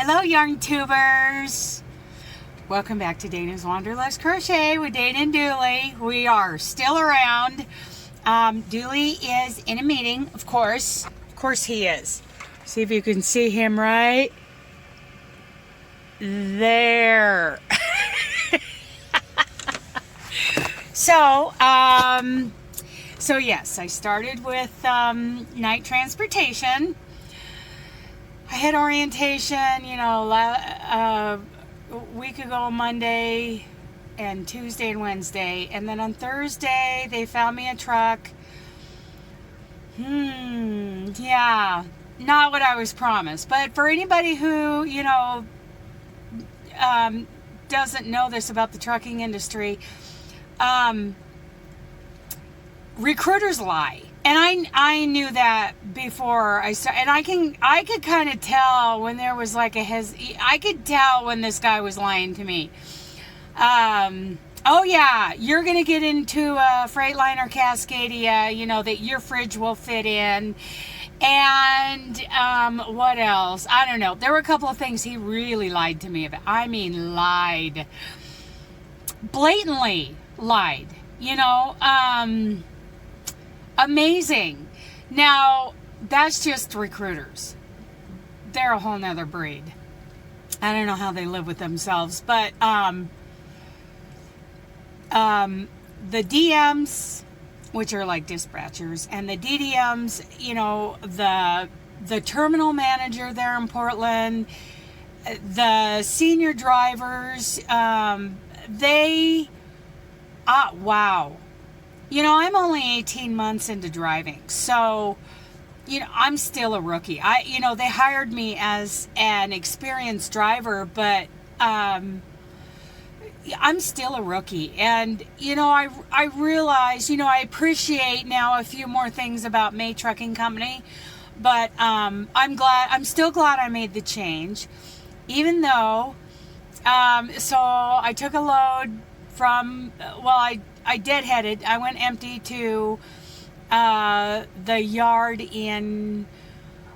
Hello, young tubers. Welcome back to Dana's Wanderlust Crochet with Dana and Dooley. We are still around. Dooley is in a meeting, of course. Of course he is. See if you can see him right there. So yes, I started with night transportation. I had orientation, a week ago Monday and Tuesday and Wednesday. And then on Thursday, they found me a truck. Yeah, not what I was promised. But for anybody who, doesn't know this about the trucking industry, recruiters lie. And I knew that before I started, and I could kind of tell when there was like I could tell when this guy was lying to me. Oh yeah, you're gonna get into a Freightliner Cascadia, that your fridge will fit in, and what else? I don't know. There were a couple of things he really lied to me about. I mean, lied, blatantly lied. Amazing. Now, that's just recruiters. They're a whole nother breed. I don't know how they live with themselves, but the DMs, which are like dispatchers, and the DDMs, the terminal manager there in Portland, the senior drivers, wow. I'm only 18 months into driving, so, I'm still a rookie. They hired me as an experienced driver, but I'm still a rookie. And, I realize, I appreciate now a few more things about May Trucking Company, but I'm still glad I made the change, even though, so I took a load from, I deadheaded. I went empty to the yard in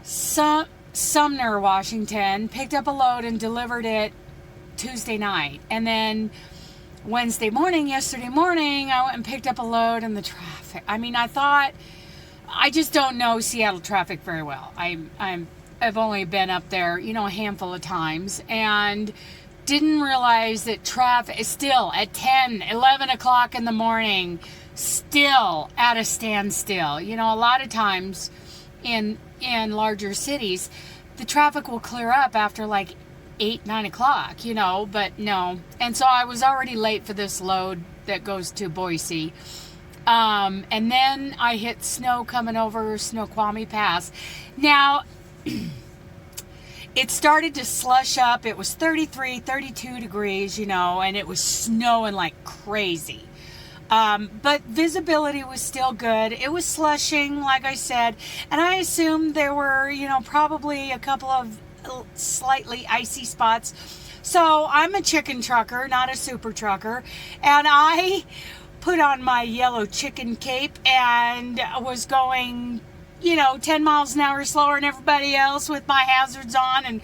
Sumner, Washington, picked up a load and delivered it Tuesday night. And then yesterday morning, I went and picked up a load in the traffic. I just don't know Seattle traffic very well. I've only been up there, a handful of times, and didn't realize that traffic is still at 10, 11 o'clock in the morning, still at a standstill. A lot of times in larger cities, the traffic will clear up after like 8, 9 o'clock, but no. And so I was already late for this load that goes to Boise. And then I hit snow coming over Snoqualmie Pass. Now, it started to slush up. It was 33, 32 degrees, and it was snowing like crazy. But visibility was still good. It was slushing, like I said, and I assumed there were, probably a couple of slightly icy spots. So I'm a chicken trucker, not a super trucker, and I put on my yellow chicken cape and was going 10 miles an hour slower than everybody else with my hazards on. And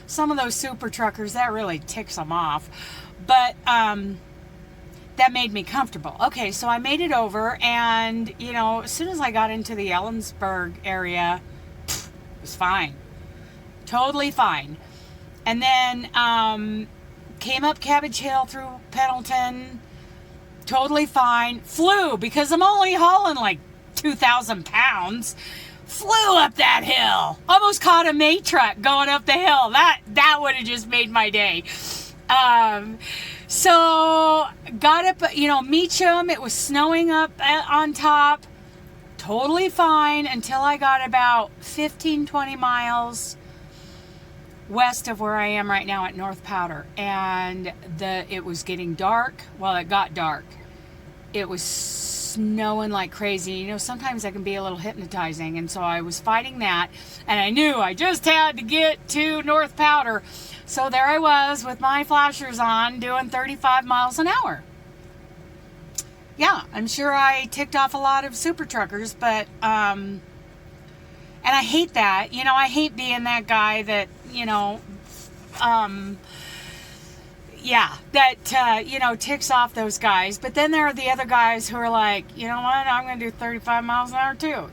some of those super truckers, that really ticks them off. But that made me comfortable. Okay, so I made it over, and, as soon as I got into the Ellensburg area, it was fine. Totally fine. And then came up Cabbage Hill through Pendleton, totally fine. Flew, because I'm only hauling like 2,000 pounds. Flew up that hill. Almost caught a May truck going up the hill. That would have just made my day. So got up, Meacham. It was snowing up on top. Totally fine until I got about 15, 20 miles west of where I am right now at North Powder. And it was getting dark. Well, it got dark. It was snowing like crazy. Sometimes that can be a little hypnotizing, and so I was fighting that, and I knew I just had to get to North Powder. So there I was with my flashers on, doing 35 miles an hour. Yeah, I'm sure I ticked off a lot of super truckers, but and I hate that. I hate being that guy that, yeah, that, ticks off those guys. But then there are the other guys who are like, you know what, I'm going to do 35 miles an hour too.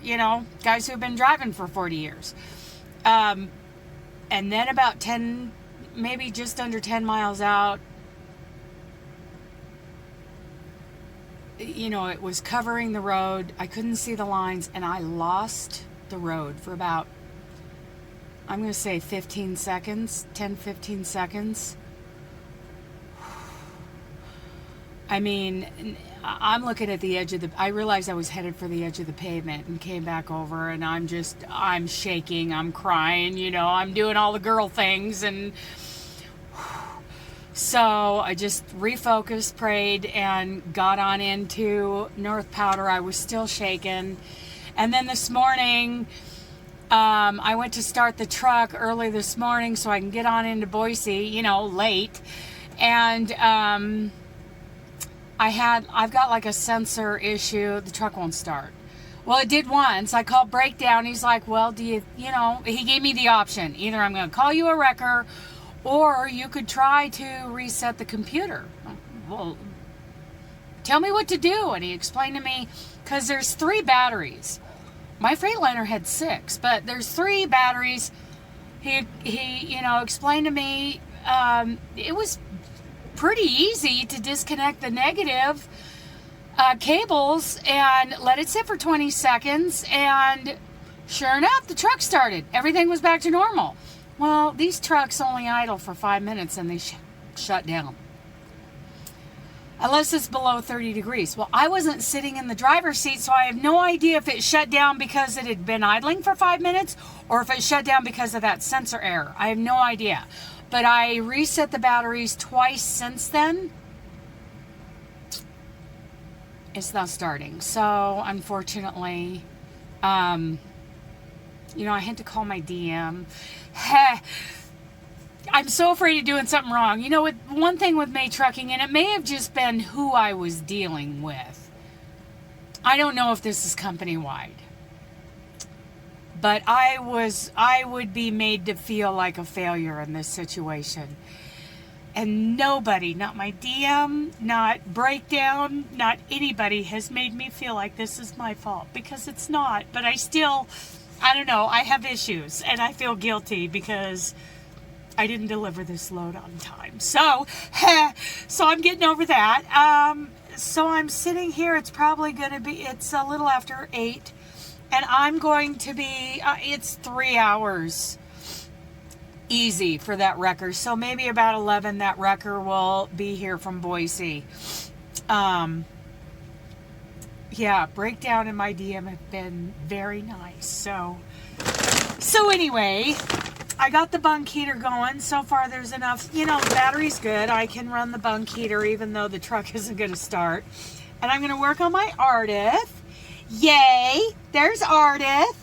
Guys who have been driving for 40 years. And then about 10, maybe just under 10 miles out, it was covering the road. I couldn't see the lines, and I lost the road for about, I'm going to say 15 seconds, 10, 15 seconds. I mean, I'm looking at the edge of I realized I was headed for the edge of the pavement and came back over, and I'm shaking, I'm crying, I'm doing all the girl things, and so I just refocused, prayed, and got on into North Powder. I was still shaking. And then this morning, I went to start the truck early this morning so I can get on into Boise, late. And I've got like a sensor issue. The truck won't start. Well, it did once. I called breakdown. He's like, well, he gave me the option. Either I'm going to call you a wrecker, or you could try to reset the computer. Well, tell me what to do. And he explained to me, because there's 3 batteries. My Freightliner had 6, but there's 3 batteries. He explained to me it was pretty easy to disconnect the negative cables and let it sit for 20 seconds. And sure enough, the truck started. Everything was back to normal. Well, these trucks only idle for 5 minutes and they shut down. Unless it's below 30 degrees. Well, I wasn't sitting in the driver's seat, so I have no idea if it shut down because it had been idling for 5 minutes or if it shut down because of that sensor error. I have no idea. But I reset the batteries twice since then. It's not starting. So, unfortunately, I had to call my DM. I'm so afraid of doing something wrong. One thing with May Trucking, and it may have just been who I was dealing with. I don't know if this is company-wide. But I would be made to feel like a failure in this situation. And nobody, not my DM, not breakdown, not anybody has made me feel like this is my fault. Because it's not. But I don't know, I have issues. And I feel guilty because I didn't deliver this load on time. So I'm getting over that. So I'm sitting here. It's probably going to be, it's a little after 8. And I'm going to be, it's 3 hours easy for that wrecker. So maybe about 11, that wrecker will be here from Boise. Yeah, breakdown and my DM have been very nice. So anyway, I got the bunk heater going. So far there's enough, the battery's good. I can run the bunk heater even though the truck isn't going to start. And I'm going to work on my Ardith. Yay! There's Ardith.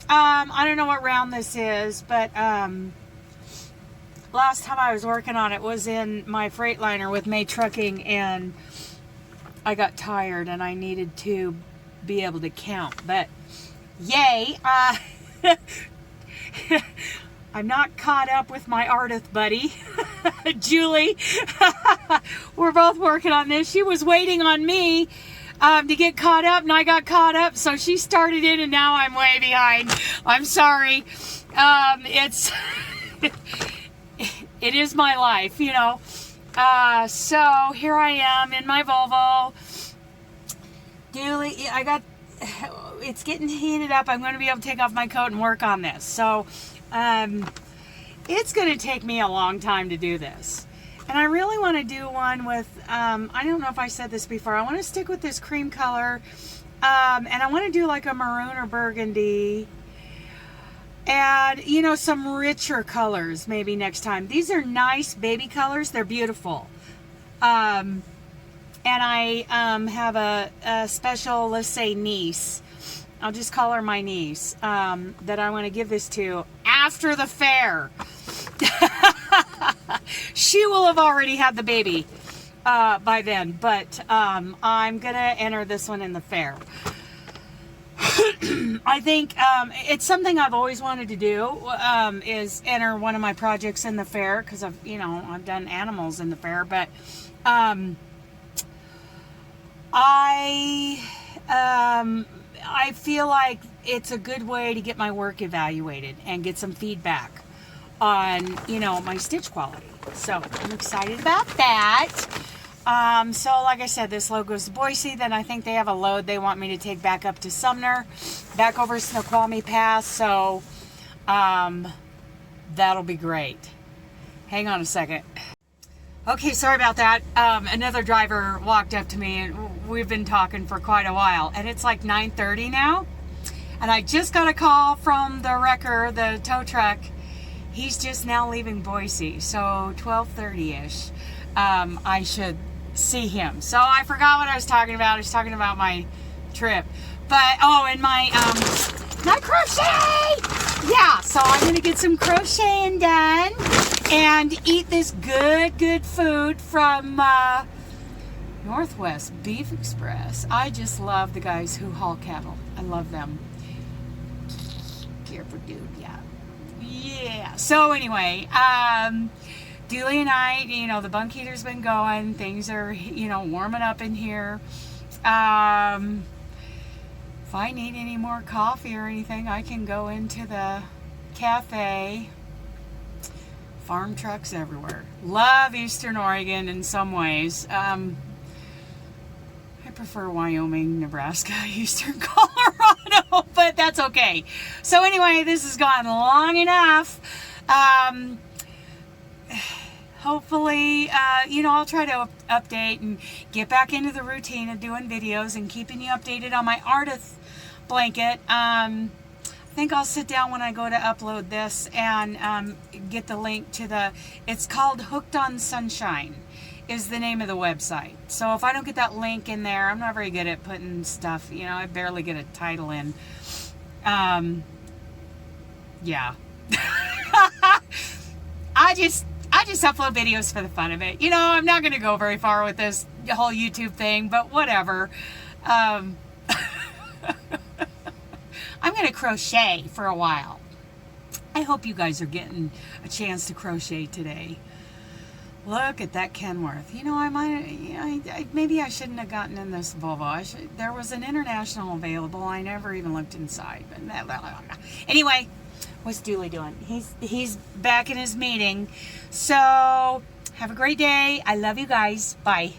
I don't know what round this is, but last time I was working on it was in my Freightliner with May Trucking, and I got tired and I needed to be able to count. But yay! I'm not caught up with my Ardith buddy, Julie. We're both working on this. She was waiting on me to get caught up, and I got caught up, so she started in, and now I'm way behind. I'm sorry. It is my life, So here I am in my Volvo. It's getting heated up. I'm going to be able to take off my coat and work on this. So it's going to take me a long time to do this. And I really want to do one with, I don't know if I said this before, I want to stick with this cream color, and I want to do like a maroon or burgundy, and, some richer colors maybe next time. These are nice baby colors, they're beautiful. And I have a special, let's say, niece, I'll just call her my niece, that I want to give this to after the fair. She will have already had the baby by then, but I'm gonna enter this one in the fair. I think it's something I've always wanted to do, is enter one of my projects in the fair, because I've done animals in the fair, but I feel like it's a good way to get my work evaluated and get some feedback on my stitch quality. So I'm excited about that. So like I said, this load goes to Boise. Then I think they have a load they want me to take back up to Sumner, back over Snoqualmie Pass. So that'll be great. Hang on a second. Okay, sorry about that. Another driver walked up to me, and we've been talking for quite a while, and it's like 9:30 now, and I just got a call from the wrecker, the tow truck. He's just now leaving Boise, so 12:30ish. I should see him. So I forgot what I was talking about. I was talking about my trip, but and my crochet. Yeah, so I'm gonna get some crocheting done and eat this good food from Northwest Beef Express. I just love the guys who haul cattle. I love them. Careful, dude. Yeah. So anyway, Dooley and I, the bunk heater's been going. Things are, warming up in here. If I need any more coffee or anything, I can go into the cafe. Farm trucks everywhere. Love Eastern Oregon in some ways. I prefer Wyoming, Nebraska, Eastern Colorado, but that's okay. So anyway, this has gone long enough. Hopefully, I'll try to update and get back into the routine of doing videos and keeping you updated on my artist blanket. I think I'll sit down when I go to upload this and get the link to it's called Hooked on Sunshine is the name of the website. So if I don't get that link in there, I'm not very good at putting stuff, I barely get a title in. Yeah. I just upload videos for the fun of it. I'm not going to go very far with this whole YouTube thing, but whatever. I'm going to crochet for a while. I hope you guys are getting a chance to crochet today. Look at that Kenworth. Maybe I shouldn't have gotten in this Volvo. There was an International available. I never even looked inside. But anyway, what's Dooley doing? He's back in his meeting. So have a great day. I love you guys. Bye.